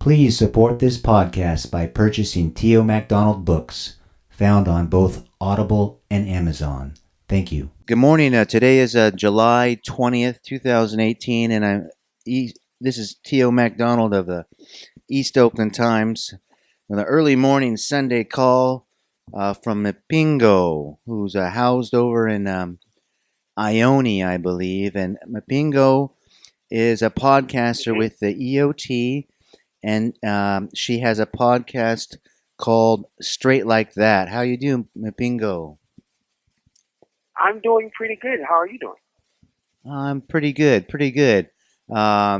Please support this podcast by purchasing Tio MacDonald books, found on both Audible and Amazon. Thank you. Good morning. Today is July 20th, 2018, and this is Tio MacDonald of the East Oakland Times with an early morning Sunday call from Mpingo, who's housed over in Ione, I believe. And Mpingo is a podcaster with the EOT, and she has a podcast called Straight Like That. How you doing, Mpingo? I'm doing pretty good. How are you doing? I'm pretty good.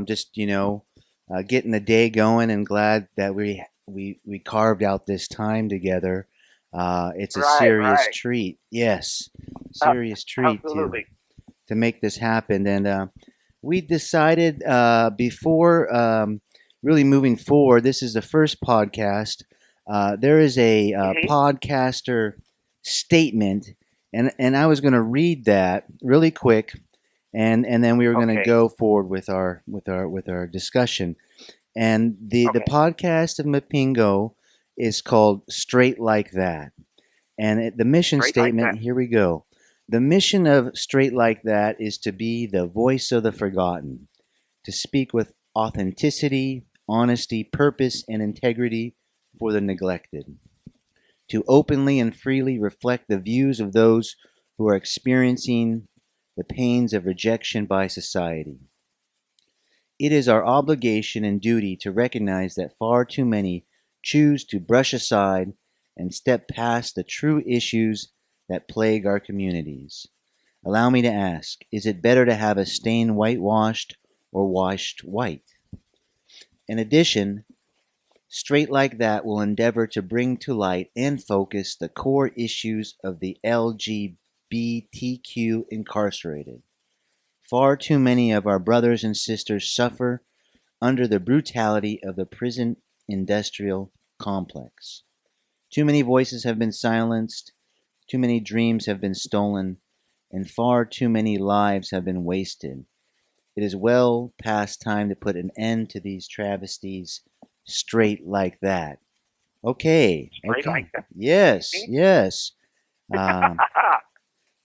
Just getting the day going, and glad that we carved out this time together. It's a serious treat. Yes, serious treat to make this happen. And we decided before really moving forward. This is the first podcast. There is a podcaster statement, and I was going to read that really quick, and then we were going to go forward with our discussion. And the podcast of Mpingo is called Straight Like That, and the mission statement. Here we go. The mission of Straight Like That is to be the voice of the forgotten, to speak with authenticity, honesty, purpose, and integrity for the neglected, to openly and freely reflect the views of those who are experiencing the pains of rejection by society. It is our obligation and duty to recognize that far too many choose to brush aside and step past the true issues that plague our communities. Allow me to ask, is it better to have a stain whitewashed or washed white? In addition, Straight Like That will endeavor to bring to light and focus the core issues of the LGBTQ incarcerated. Far too many of our brothers and sisters suffer under the brutality of the prison industrial complex. Too many voices have been silenced, too many dreams have been stolen, and far too many lives have been wasted. It is well past time to put an end to these travesties. Straight like that. Okay. Straight like that. Yes.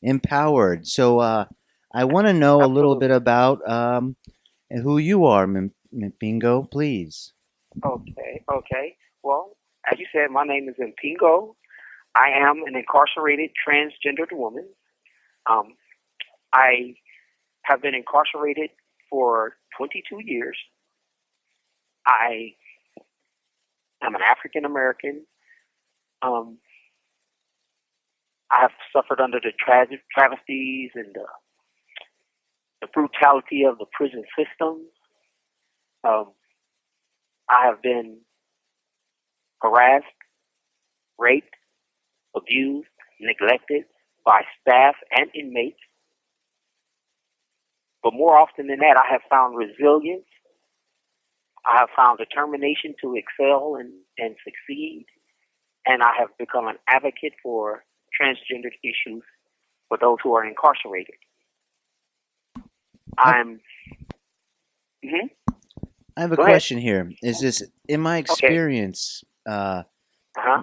Empowered. So I want to know a little bit about who you are, Mpingo, please. Okay. Well, as you said, my name is Mpingo. I am an incarcerated transgendered woman. I have been incarcerated for 22 years. I am an African American. I have suffered under the travesties and the brutality of the prison system. I have been harassed, raped, abused, neglected by staff and inmates. But more often than that, I have found resilience. I have found determination to excel and succeed. And I have become an advocate for transgender issues for those who are incarcerated. I have a question here. Is this, in my experience,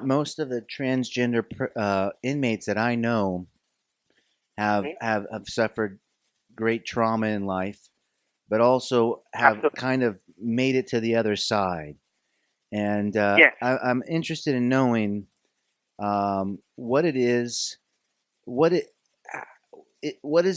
most of the transgender inmates that I know have suffered great trauma in life, but also have kind of made it to the other side. And I'm interested in knowing what it is. What is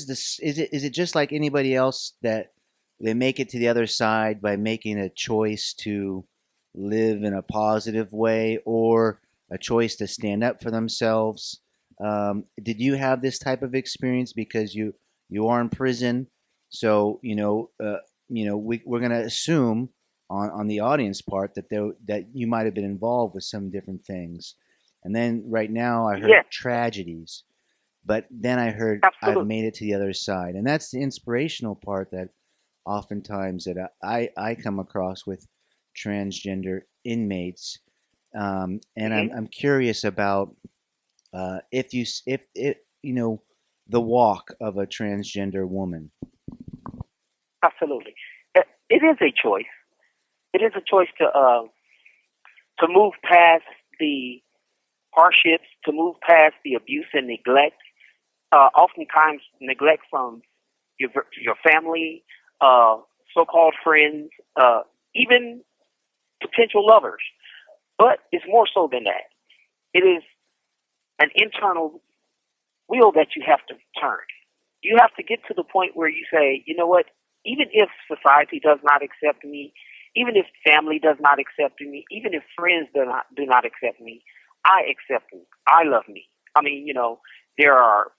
this? Is it just like anybody else that they make it to the other side by making a choice to live in a positive way, or a choice to stand up for themselves? Did you have this type of experience because you are in prison? So we're going to assume on the audience part that you might have been involved with some different things. And then right now I heard tragedies, but then I heard I've made it to the other side, and that's the inspirational part that oftentimes that I come across with transgender inmates. And I'm curious about if the walk of a transgender woman. Absolutely. It is a choice. It is a choice to move past the hardships, to move past the abuse and neglect. Oftentimes, neglect from your family, so-called friends, even potential lovers. But it's more so than that. It is an internal wheel that you have to turn. You have to get to the point where you say, you know what, even if society does not accept me, even if family does not accept me, even if friends do not accept me, I accept me. I love me. I mean, there are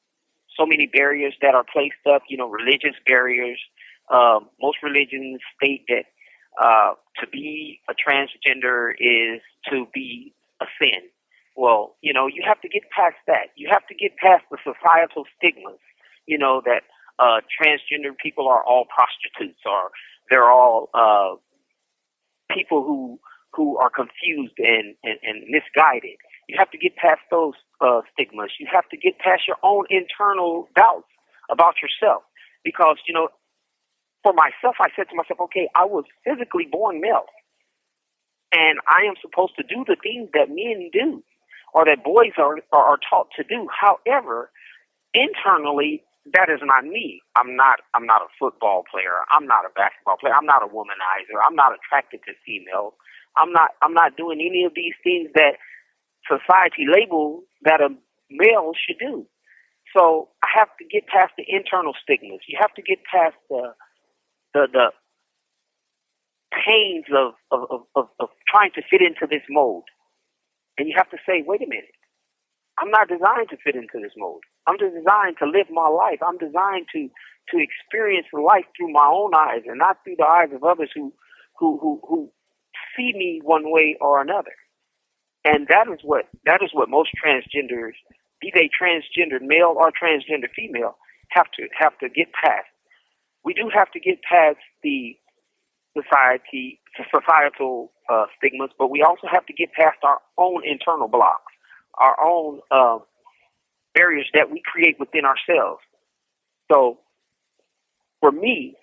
so many barriers that are placed up, religious barriers. Most religions state that to be a transgender is to be a sin. Well, you have to get past that. You have to get past the societal stigmas, that transgender people are all prostitutes or they're all people who are confused and misguided. You have to get past those stigmas. You have to get past your own internal doubts about yourself. Because, for myself, I said to myself, okay, I was physically born male. And I am supposed to do the things that men do or that boys are taught to do. However, internally, that is not me. I'm not a football player. I'm not a basketball player. I'm not a womanizer. I'm not attracted to females. I'm not doing any of these things that society labels that a male should do. So I have to get past the internal stigmas. You have to get past the pains of trying to fit into this mold. And you have to say, wait a minute, I'm not designed to fit into this mold. I'm designed to live my life. I'm designed to experience life through my own eyes and not through the eyes of others who see me one way or another. And that is what most transgenders, be they transgendered male or transgender female, have to get past. We do have to get past the societal stigmas, but we also have to get past our own internal blocks, our own barriers that we create within ourselves. So for me,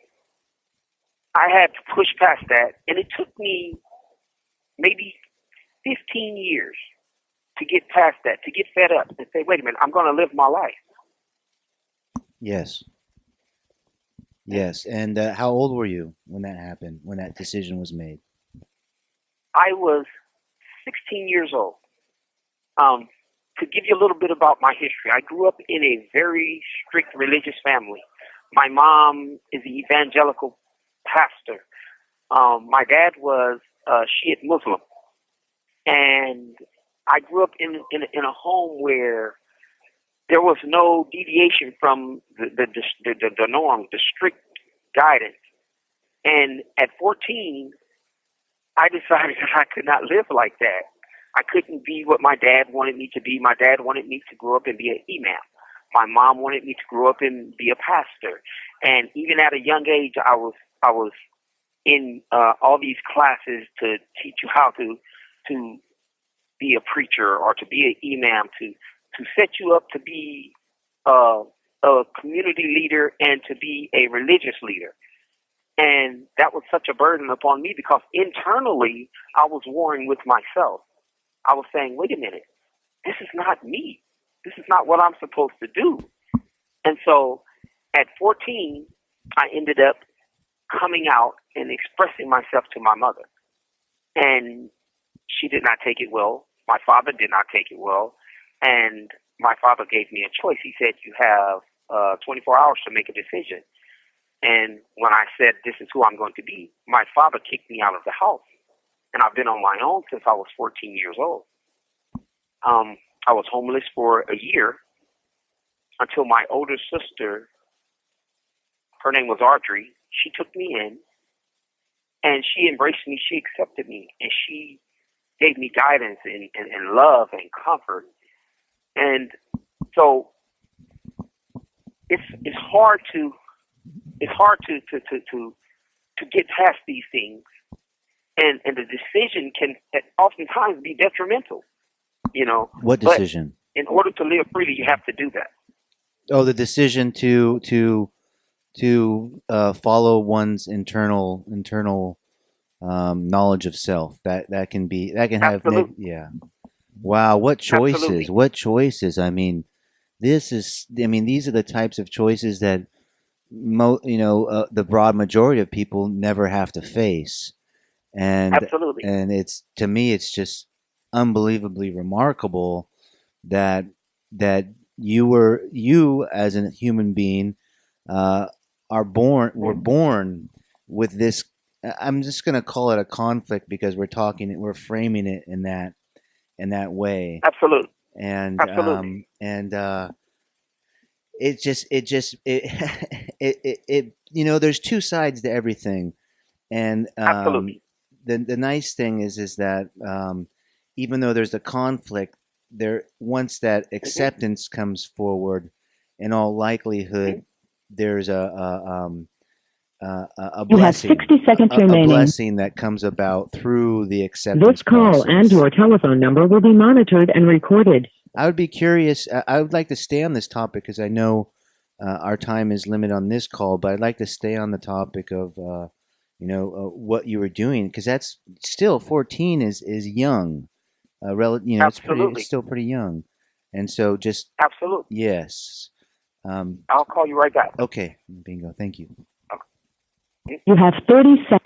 I had to push past that, and it took me maybe 15 years to get past that, to get fed up and say, wait a minute, I'm going to live my life. Yes. Yes. And how old were you when that happened, when that decision was made? I was 16 years old. To give you a little bit about my history, I grew up in a very strict religious family. My mom is an evangelical pastor. My dad was Shiite Muslim. And I grew up in a home where there was no deviation from the norm, the strict guidance. And at 14, I decided that I could not live like that. I couldn't be what my dad wanted me to be. My dad wanted me to grow up and be an imam. My mom wanted me to grow up and be a pastor. And even at a young age, I was in all these classes to teach you how to be a preacher or to be an imam, to set you up to be a community leader and to be a religious leader. And that was such a burden upon me because internally I was warring with myself. I was saying, wait a minute, this is not me. This is not what I'm supposed to do. And so at 14, I ended up coming out and expressing myself to my mother. And she did not take it well. My father did not take it well. And my father gave me a choice. He said, you have 24 hours to make a decision. And when I said, this is who I'm going to be, my father kicked me out of the house. And I've been on my own since I was 14 years old. I was homeless for a year until my older sister, her name was Audrey, she took me in and she embraced me. She accepted me and she gave me guidance and love and comfort. And so it's hard to get past these things. And the decision can oftentimes be detrimental, What decision? But in order to live freely, you have to do that. Oh, the decision to follow one's internal knowledge of self. That can be that can have Absolutely. yeah. Wow, what choices? Absolutely. What choices? I mean, this is. I mean, these are the types of choices that the broad majority of people never have to face, and Absolutely. it's to me, it's just unbelievably remarkable that that you as a human being uh, were born with this. I'm just going to call it a conflict because we're framing it in that way, Absolutely. and Absolutely. it there's two sides to everything, and Absolutely. the nice thing is that even though there's a conflict, there once that Hmm. acceptance comes forward, in all Hmm. likelihood, there's a You have blessing, 60 seconds a remaining. blessing that comes about through the This acceptance call and process. your telephone number will be monitored and recorded. I would be curious. I would like to stay on this topic because I know our time is limited on this call, but I'd like to stay on the topic of what you were doing because that's still 14 is young. It's Absolutely. still pretty young, and so just Absolutely. yes. Um, I'll call you right back. okay, bingo. Thank you. Okay. You have 30 seconds.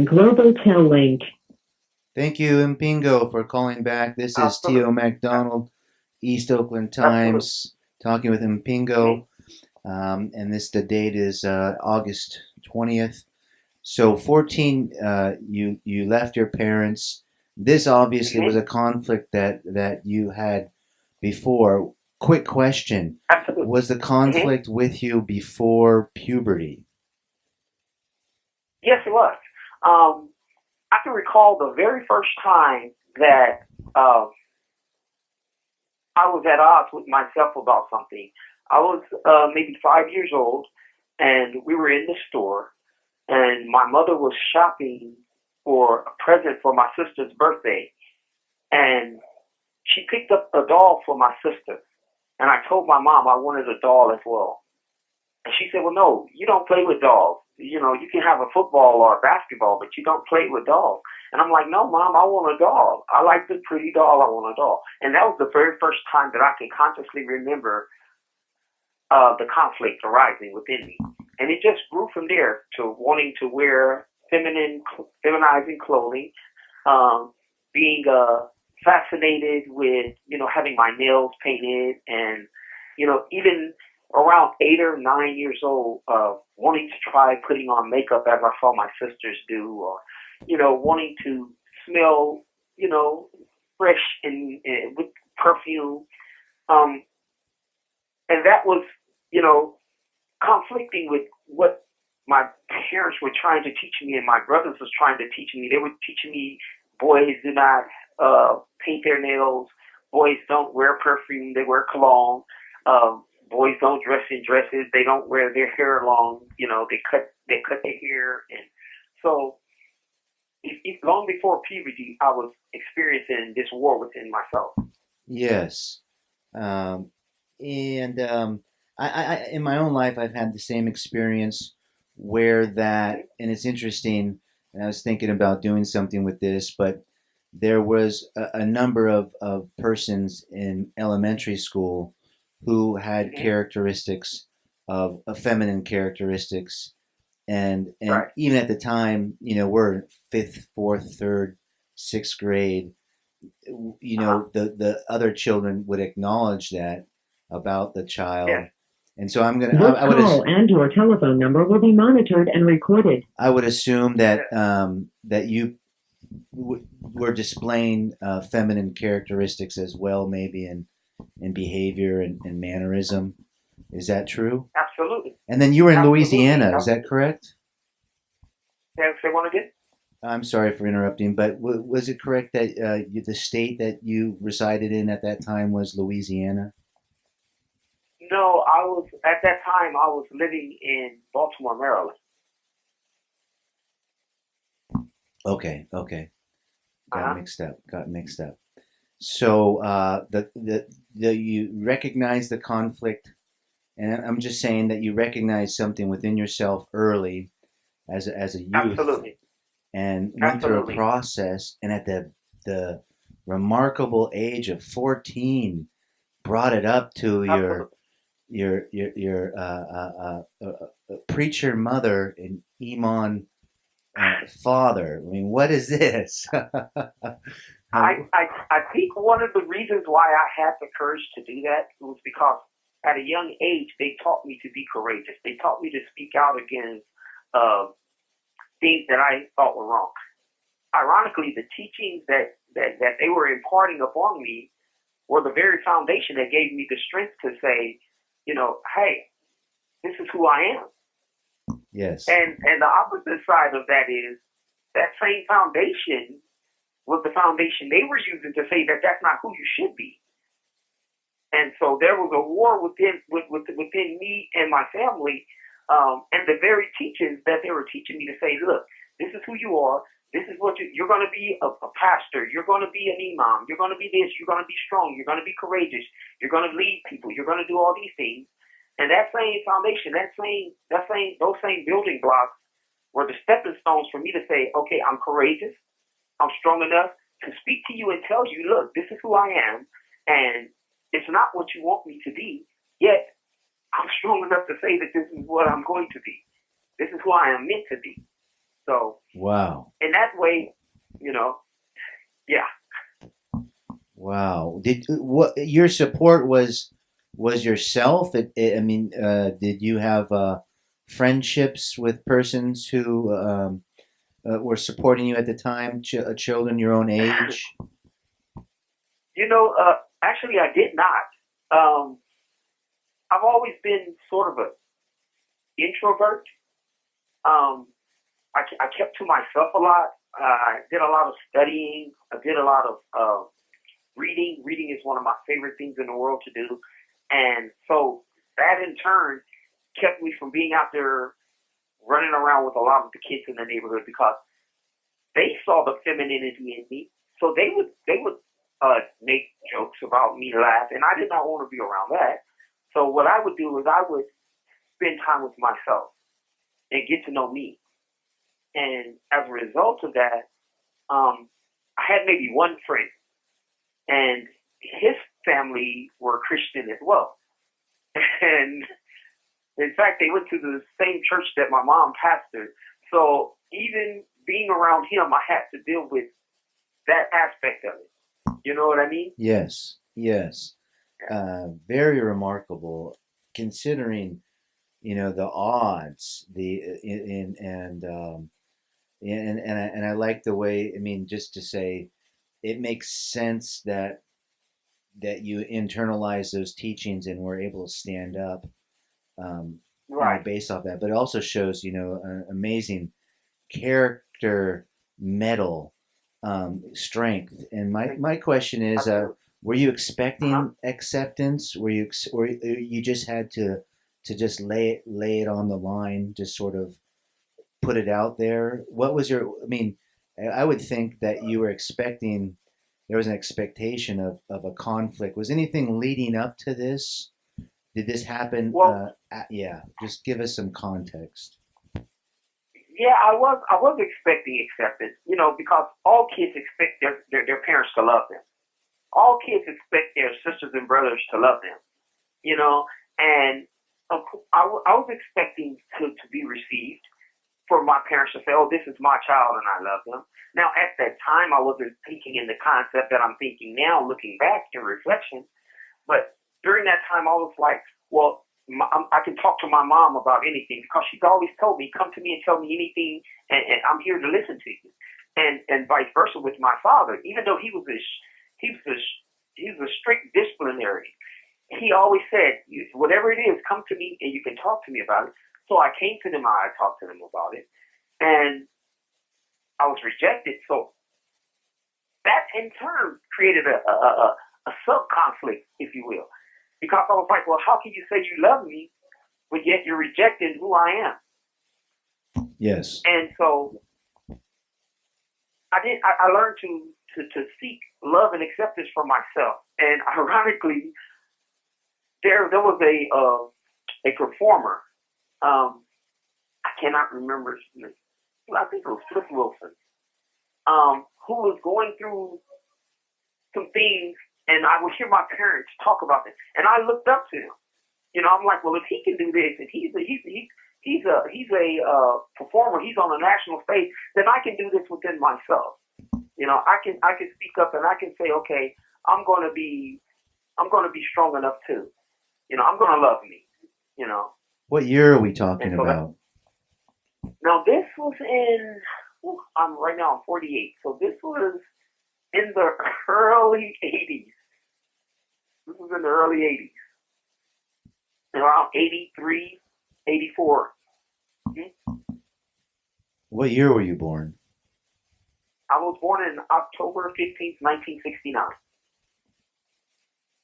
Global Tel Link. Thank you, Mpingo, for calling back. This is Tio Absolutely. MacDonald, East Oakland Absolutely. Times, talking with Hmm. Mpingo. And the date is August 20th. So 14, you left your parents. This obviously was Hmm. a conflict that you had before. Quick question: Absolutely. was the Hmm. conflict with you before puberty? Yes, it was. Um, I can recall the very first time that um, I was at odds with myself about something. I was maybe 5 years old, and we were in the store, and my mother was shopping for a present for my sister's birthday, and she picked up a doll for my sister, and I told my mom I wanted a doll as well. And she said, well, no, you don't play with dolls. You know, you can have a football or a basketball, but you don't play with dolls. And I'm like, no, mom, I want a doll. I like the pretty doll. I want a doll. And that was the very first time that I can consciously remember the conflict arising within me. And it just grew from there to wanting to wear feminizing clothing, um, being fascinated with, having my nails painted and, even around 8 or 9 years old, wanting to try putting on makeup as I saw my sisters do, or, wanting to smell, fresh and with perfume. Um, and that was, you know, conflicting with what my parents were trying to teach me and my brothers was trying to teach me. They were teaching me boys do not paint their nails, boys don't wear perfume, they wear cologne. Boys don't dress in dresses, they don't wear their hair long, they cut their hair. And so long before puberty I was experiencing this war within myself. Yes. Um, and in my own life, I've had the same experience where that, and it's interesting. And I was thinking about doing something with this, but there was a number of persons in elementary school who had Mm-hmm. characteristics of feminine characteristics, and Right. even at the time, we're fifth, fourth, third, sixth grade, Uh-huh. the other children would acknowledge that about the Yes. child, and so This call and your telephone number will be monitored and recorded. I would assume that Yes. that you were displaying feminine characteristics as well, maybe in behavior and mannerism. Is that true? Absolutely. And then you were in Absolutely. Louisiana. Is that Absolutely. correct? Say one again? I'm sorry for interrupting, but was it correct that the state that you resided in at that time was Louisiana? No, I was at that time. I was living in Baltimore, Maryland. Okay, okay. Uh huh. Got mixed up. So you recognize the conflict, and I'm just saying that you recognize something within yourself early as a youth, Absolutely. and went through a Absolutely. process, and at the remarkable age of 14, brought it up to Absolutely. your preacher mother and imam father. I mean, what is this? I think one of the reasons why I had the courage to do that was because at a young age they taught me to be courageous. They taught me to speak out against uh, things that I thought were wrong. Ironically, the teachings that they were imparting upon me were the very foundation that gave me the strength to say, hey, this is who I am. Yes. And the opposite side of that is that same foundation was the foundation they were using to say that that's not who you should be. And so there was a war within me and my family, and the very teachings that they were teaching me to say, look, this is who you are. This is what you're going to be a pastor. You're going to be an imam. You're going to be this. You're going to be strong. You're going to be courageous. You're going to lead people. You're going to do all these things. And that same foundation, those same building blocks were the stepping stones for me to say, okay, I'm courageous. I'm strong enough to speak to you and tell you, look, this is who I am. And it's not what you want me to be, yet I'm strong enough to say that this is what I'm going to be. This is who I am meant to be. So, wow. in that way, yeah. Wow. Did what your support was yourself? I mean, did you have friendships with persons who were supporting you at the time, children your own age? Actually, I did not. I've always been sort of an introvert. I kept to myself a lot. I did a lot of studying. I did a lot of reading. Reading is one of my favorite things in the world to do. And so that in turn kept me from being out there running around with a lot of the kids in the neighborhood because they saw the femininity in me. So they would make jokes about me, laugh, and I did not want to be around that. So what I would do is I would spend time with myself and get to know me. And as a result of that, I had maybe one friend, and his family were Christian as well. And in fact, they went to the same church that my mom pastored. So even being around him, I had to deal with that aspect of it. You know what I mean? Yes, yes. Very remarkable, considering the odds. And I like the way. I mean, just to say, it makes sense that you internalize those teachings and were able to stand up, Right. based off that. But it also shows, an amazing character, metal, strength. And my question is, were you expecting acceptance? Or you just had to just lay it on the line, just sort of put it out there? What was your? I mean, I would think that you were expecting. There was an expectation of a conflict. Was anything leading up to this? Did this happen? Well, Yeah. Just give us some context. yeah, I was expecting acceptance, because all kids expect their parents to love them. All kids expect their sisters and brothers to love them, and I was expecting to be received, for my parents to say, oh, this is my child and I love them. Now, at that time, I wasn't thinking in the concept that I'm thinking now, looking back in reflection. But during that time, I was like, well, I can talk to my mom about anything because she's always told me, come to me and tell me anything, and I'm here to listen to you. And vice versa with my father, even though he was a strict disciplinary. He always said, whatever it is, come to me and you can talk to me about it. So I came to them, I talked to them about it, and I was rejected. So that in turn created a sub-conflict, if you will. Because I was like, well, how can you say you love me, but yet you're rejecting who I am? Yes. And so I learned to seek love and acceptance for myself. And ironically, there was a performer. I cannot remember. I think it was Flip Wilson, who was going through some things, and I would hear my parents talk about this, and I looked up to him. I'm like, well, if he can do this, and he's a performer, he's on a national stage, then I can do this within myself. I can speak up and I can say, okay, I'm going to be strong enough too. I'm going to love me. What year are we talking about? Now this was right now I'm 48, so this was in the early 80s. This was in the early 80s. Around 83, 84. Mm-hmm. What year were you born? I was born in October 15th, 1969.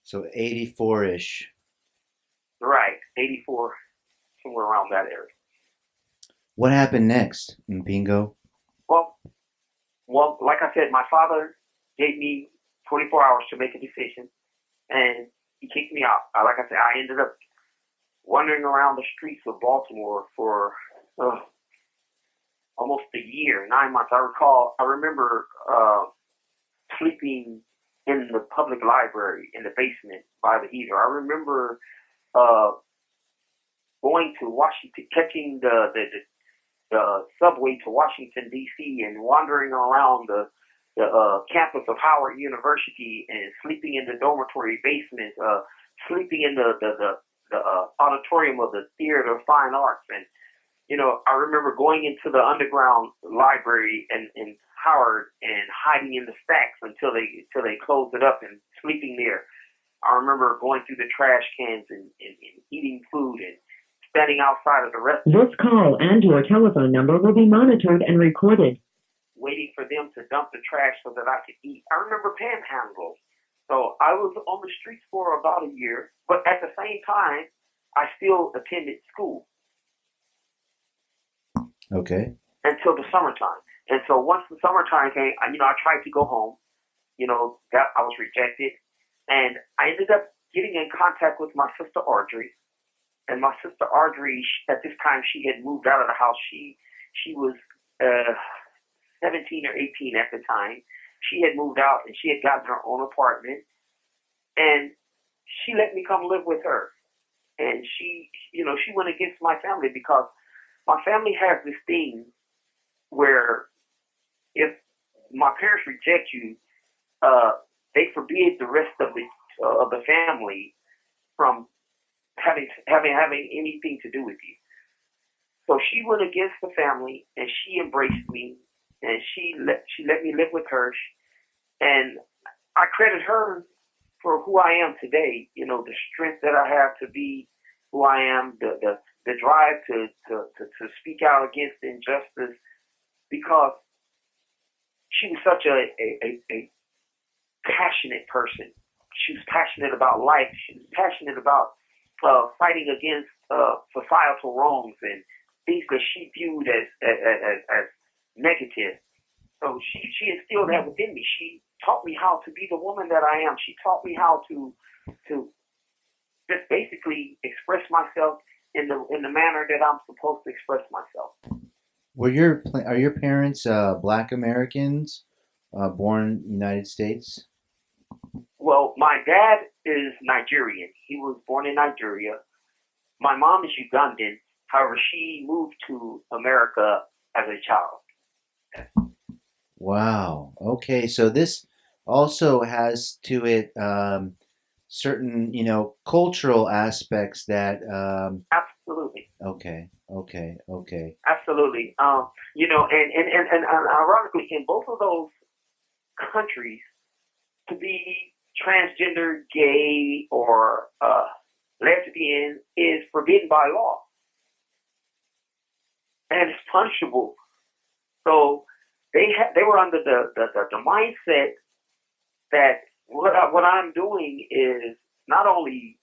So 84-ish. Right, 84, somewhere around that area. What happened next, Mpingo? Well, like I said, my father gave me 24 hours to make a decision, and he kicked me out. Like I said, I ended up wandering around the streets of Baltimore for almost a year, 9 months. I remember sleeping in the public library in the basement by the heater. I remember going to Washington, catching the subway to Washington, D.C., and wandering around the campus of Howard University and sleeping in the dormitory basement, sleeping in the auditorium of the Theater of Fine Arts. And, I remember going into the underground library in Howard and hiding in the stacks until they closed it up and sleeping there. I remember going through the trash cans and eating food and standing outside of the restaurant. This call and your telephone number will be monitored and recorded. Waiting for them to dump the trash so that I could eat. I remember panhandling. So I was on the streets for about a year, but at the same time, I still attended school. Okay. Until the summertime. And so once the summertime came, I tried to go home. I was rejected. And I ended up getting in contact with my sister Audrey. And my sister Audrey, at this time, she had moved out of the house. She was 17 or 18 at the time. She had moved out and she had gotten her own apartment. And she let me come live with her. And she went against my family because my family has this thing where if my parents reject you, they forbid the rest of the family from having anything to do with you. So she went against the family and she embraced me and she let me live with her. And I credit her for who I am today. The strength that I have to be who I am, the drive to speak out against injustice, because she was such a passionate person. She was passionate about life. She was passionate about fighting against societal wrongs and things that she viewed as negative. So she instilled that within me. She taught me how to be the woman that I am. She taught me how to just basically express myself in the manner that I'm supposed to express myself. Are your parents Black Americans, born in the United States? Well, my dad is Nigerian. He was born in Nigeria. My mom is Ugandan. However, she moved to America as a child. Wow. Okay, so this also has to it certain, cultural aspects that. Absolutely. Okay. Absolutely. And ironically, in both of those countries, to be transgender, gay, or lesbian is forbidden by law, and it's punishable. So they were under the mindset that what I'm doing is not only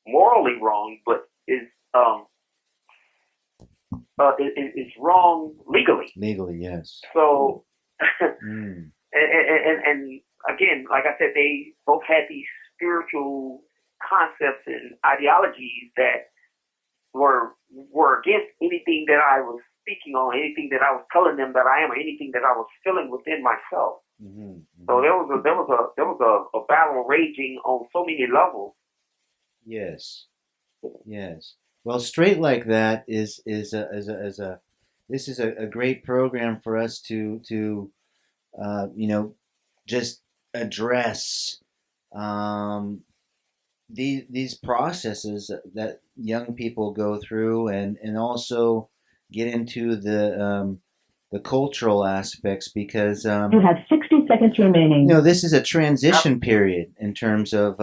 morally wrong, but is wrong legally. Legally, yes. So and again, like I said, they both had these spiritual concepts and ideologies that were against anything that I was speaking on, anything that I was telling them that I am, or anything that I was feeling within myself. Mm-hmm. So there was a battle raging on so many levels. Yes. Yes. Well, Straight Like That is a this is a great program for us to just address these processes that young people go through, and also get into the cultural aspects, because You have 60 seconds remaining. this is a transition period in terms of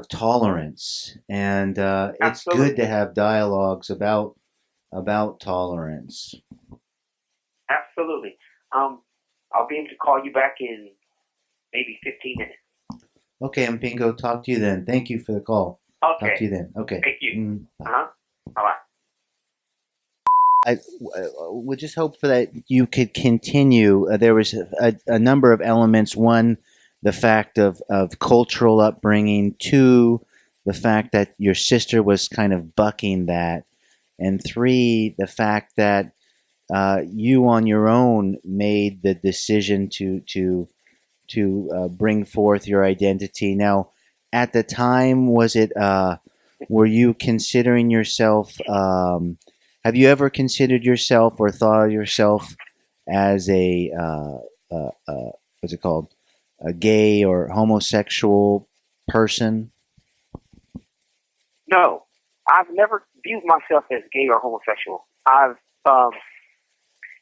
tolerance, and it's good to have dialogues about tolerance. Absolutely. I'll be able to call you back in maybe 15 minutes. Okay, Mpingo, talk to you then. Thank you for the call. Okay. Talk to you then. Okay. Thank you. Bye. Bye-bye. I would just hope for that you could continue. There was a number of elements. One, the fact of cultural upbringing. Two, the fact that your sister was kind of bucking that. And three, the fact that you on your own made the decision to bring forth your identity. Now, at the time, were you considering yourself? Have you ever considered yourself or thought of yourself as a what's it called, a gay or homosexual person? No, I've never viewed myself as gay or homosexual. I've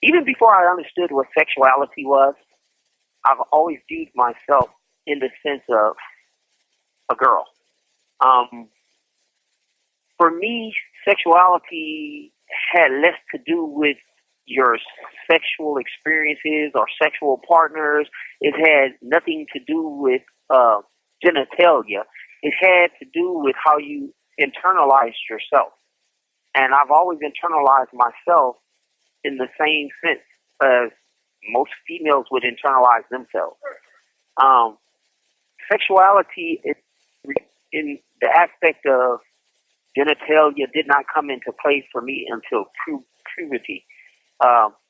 even before I understood what sexuality was, I've always viewed myself in the sense of a girl. For me, sexuality had less to do with your sexual experiences or sexual partners. It had nothing to do with genitalia. It had to do with how you internalized yourself. And I've always internalized myself in the same sense as most females would internalize themselves. Sexuality in the aspect of genitalia did not come into place for me until puberty.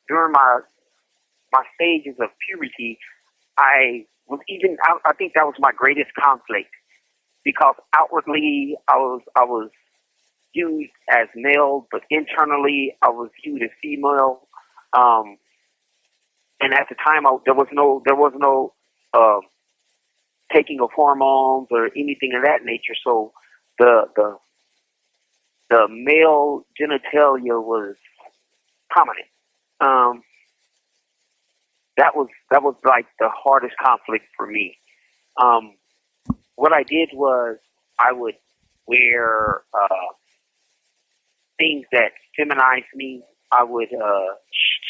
During my stages of puberty, I think that was my greatest conflict, because outwardly I was viewed as male, but internally I was viewed as female. And at the time, there was no taking of hormones or anything of that nature. So the male genitalia was prominent. That was like the hardest conflict for me. What I did was I would wear things that feminized me. I would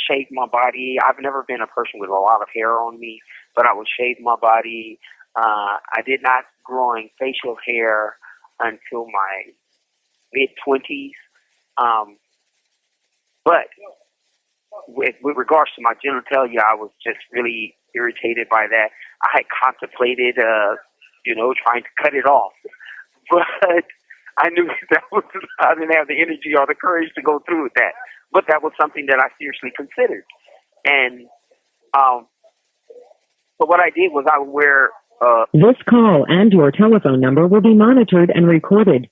shave my body. I've never been a person with a lot of hair on me, but I would shave my body. I did not growing facial hair until my mid-20s. But with regards to my genitalia, I was just really irritated by that. I had contemplated, trying to cut it off, but I knew I didn't have the energy or the courage to go through with that. But that was something that I seriously considered. And so what I did was I would wear... This call and your telephone number will be monitored and recorded.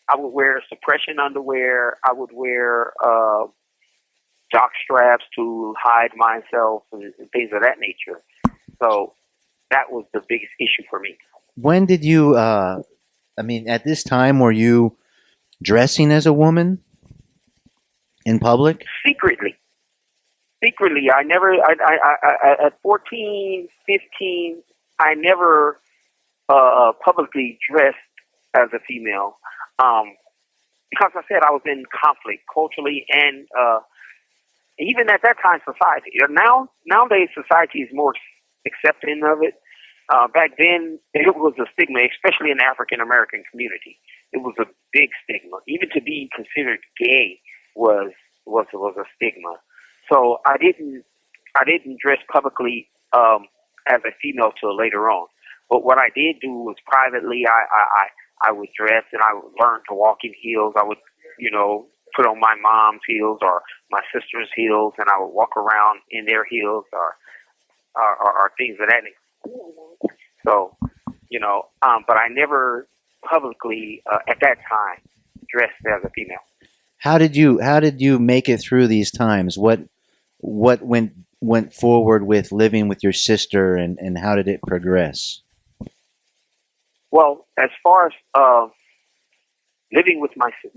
I would wear suppression underwear. I would wear jock straps to hide myself and things of that nature. So that was the biggest issue for me. When did you, at this time, were you dressing as a woman in public? Secretly. I never, at 14, 15, I never publicly dressed as a female. Because I said I was in conflict culturally and even at that time, society. Nowadays, society is more accepting of it. Back then, it was a stigma, especially in the African American community. It was a big stigma. Even to be considered gay was a stigma. So I didn't I didn't dress publicly as a female till later on. But what I did do was privately, I would dress and I would learn to walk in heels. I would, put on my mom's heels or my sister's heels, and I would walk around in their heels or things of that nature. So, but I never publicly at that time dressed as a female. How did you make it through these times? What went forward with living with your sister, and how did it progress? Well, as far as living with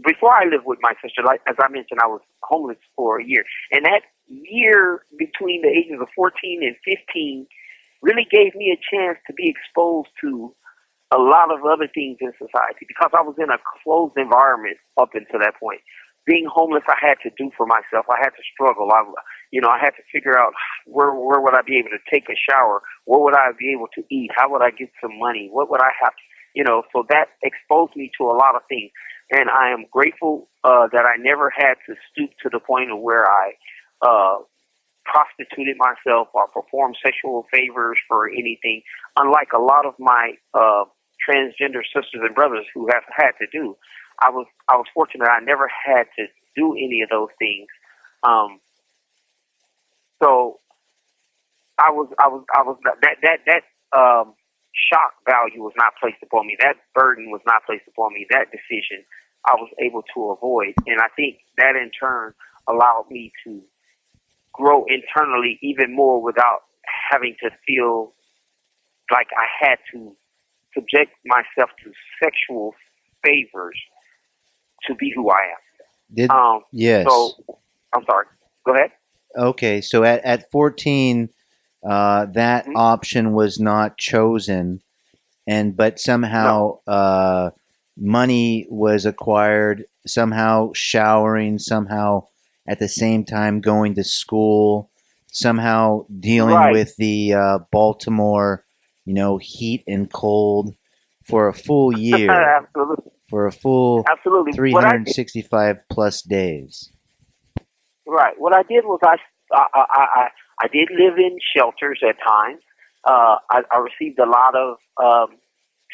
before I lived with my sister, like as I mentioned, I was homeless for a year, and that year between the ages of 14 and 15 really gave me a chance to be exposed to a lot of other things in society because I was in a closed environment up until that point. Being homeless, I had to do for myself. I had to struggle. I had to figure out where would I be able to take a shower? Where would I be able to eat? How would I get some money? What would I have? So that exposed me to a lot of things. And I am grateful that I never had to stoop to the point of where I prostituted myself or performed sexual favors for anything, unlike a lot of my transgender sisters and brothers who have had to do. I was fortunate I never had to do any of those things. So I was that shock value was not placed upon me. That burden was not placed upon me. That decision I was able to avoid. And I think that in turn allowed me to grow internally even more without having to feel like I had to subject myself to sexual favors to be who I am. Yes. So, I'm sorry. Go ahead. Okay, so at 14, that option was not chosen, but somehow money was acquired, somehow showering, somehow at the same time going to school, somehow dealing with the Baltimore, heat and cold for a full year. Absolutely. For a full Absolutely. 365 plus days. Right. What I did was I did live in shelters at times. I received a lot of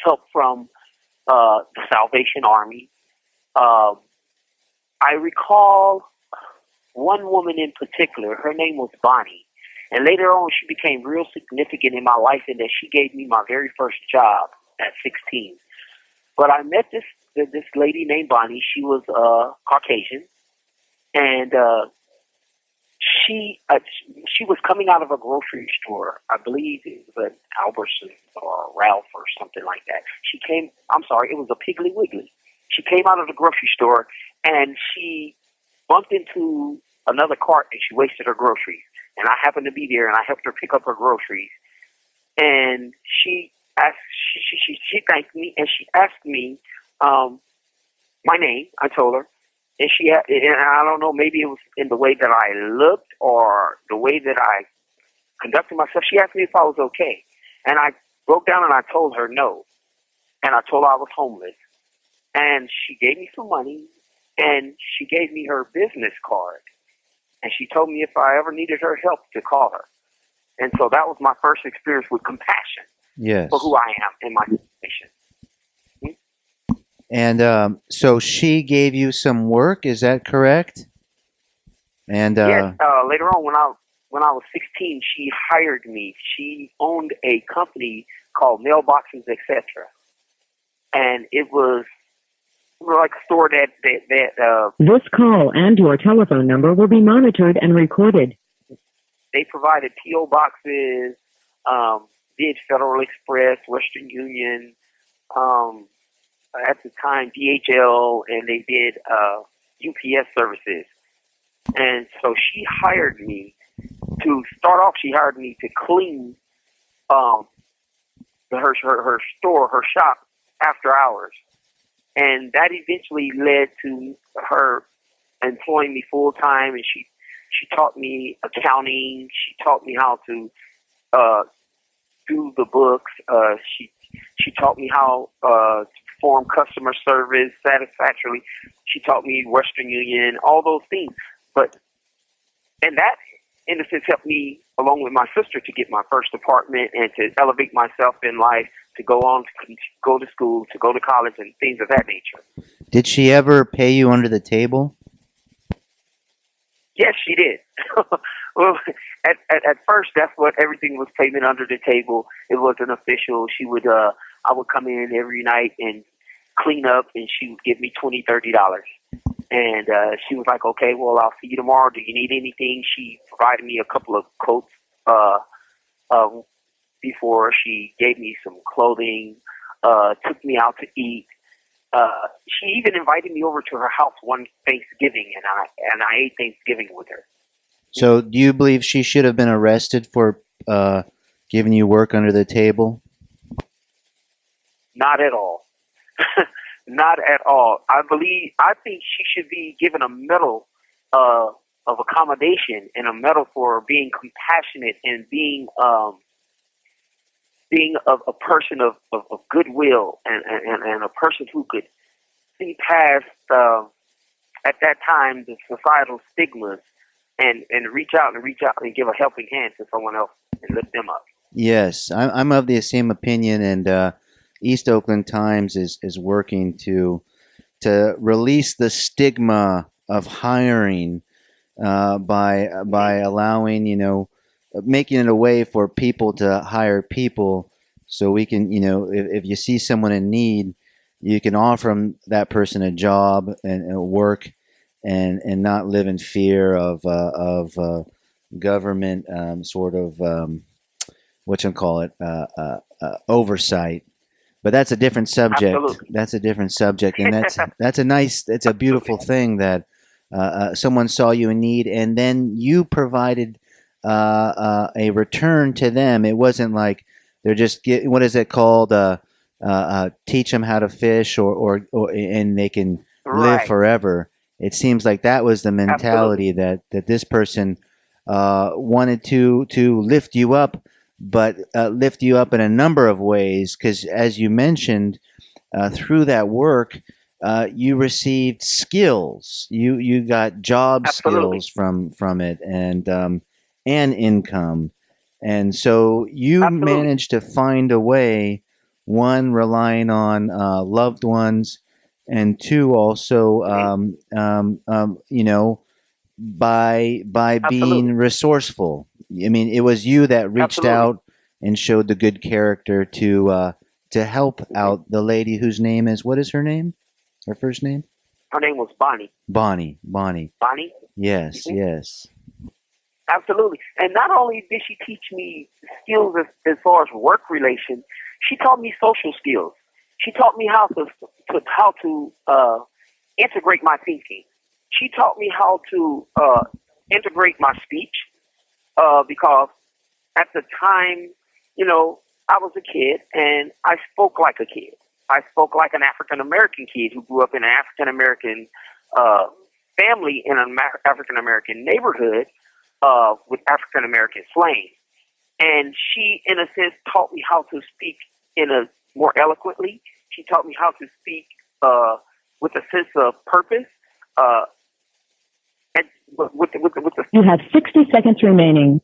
help from the Salvation Army. I recall one woman in particular. Her name was Bonnie. And later on, she became real significant in my life in that she gave me my very first job at 16. But I met this lady named Bonnie. She was Caucasian, and she was coming out of a grocery store. I believe it was an Albertsons or Ralph or something like that. It was a Piggly Wiggly. She came out of the grocery store and she bumped into another cart and she wasted her groceries. And I happened to be there and I helped her pick up her groceries. And she thanked me and she asked me my name. I told her. And and I don't know, maybe it was in the way that I looked or the way that I conducted myself. She asked me if I was okay. And I broke down and I told her no. And I told her I was homeless. And she gave me some money and she gave me her business card. And she told me if I ever needed her help to call her. And so that was my first experience with compassion for who I am in my situation. And so she gave you some work, is that correct? And yes, later on when I was 16, she hired me. She owned a company called Mailboxes, etc. And it was like a store that This call and your telephone number will be monitored and recorded. They provided P.O. boxes, did Federal Express, Western Union, at the time DHL, and they did UPS services. And so she hired me to start off. She hired me to clean her store, her shop after hours, and that eventually led to her employing me full time. And she taught me accounting. She taught me how to do the books. She taught me how to perform customer service satisfactorily. She taught me Western Union, all those things. But in in a sense, helped me, along with my sister, to get my first apartment and to elevate myself in life, to go on to go to school, to go to college, and things of that nature. Did she ever pay you under the table? Yes, she did. Well, at first, that's what everything was, payment under the table. It wasn't official. She would, I would come in every night and clean up, and she would give me $20, $30. And she was like, okay, well, I'll see you tomorrow. Do you need anything? She provided me a couple of coats before she gave me some clothing, took me out to eat. She even invited me over to her house one Thanksgiving, and I ate Thanksgiving with her. So do you believe she should have been arrested for giving you work under the table? Not at all. Not at all. I think she should be given a medal of accommodation and a medal for being compassionate and being a person of goodwill and a person who could see past at that time the societal stigmas and reach out and give a helping hand to someone else and lift them up. Yes, I'm of the same opinion, and East Oakland Times is working to release the stigma of hiring by allowing, making it a way for people to hire people, so we can, if you see someone in need, you can offer that person a job and work, and not live in fear of government sort of oversight. But that's a different subject. Absolutely. That's a different subject, and it's a beautiful thing that someone saw you in need, and then you provided a return to them. It wasn't like they're just what is it called? Teach them how to fish, or and they can live forever. It seems like that was the mentality that this person wanted to lift you up, but lift you up in a number of ways, because as you mentioned, through that work, you received skills. You got job skills from it, and income, and so you managed to find a way. One, relying on loved ones, and two, also by being resourceful. I mean, it was you that reached out and showed the good character to help out the lady whose name is, what is her name? Her first name? Her name was Bonnie. Bonnie. Bonnie? Yes, yes. Absolutely. And not only did she teach me skills as far as work relations, she taught me social skills. She taught me how to integrate my thinking. She taught me how to integrate my speech, because at the time, I was a kid and I spoke like a kid. I spoke like an African-American kid who grew up in an African-American family in an African-American neighborhood with African-American slang. And she, in a sense, taught me how to speak more eloquently. She taught me how to speak with a sense of purpose. And with the You have 60 seconds remaining.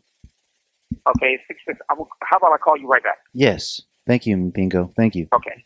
Okay, 6 6. How about I call you right back? Yes. Thank you, Mpingo. Thank you. Okay.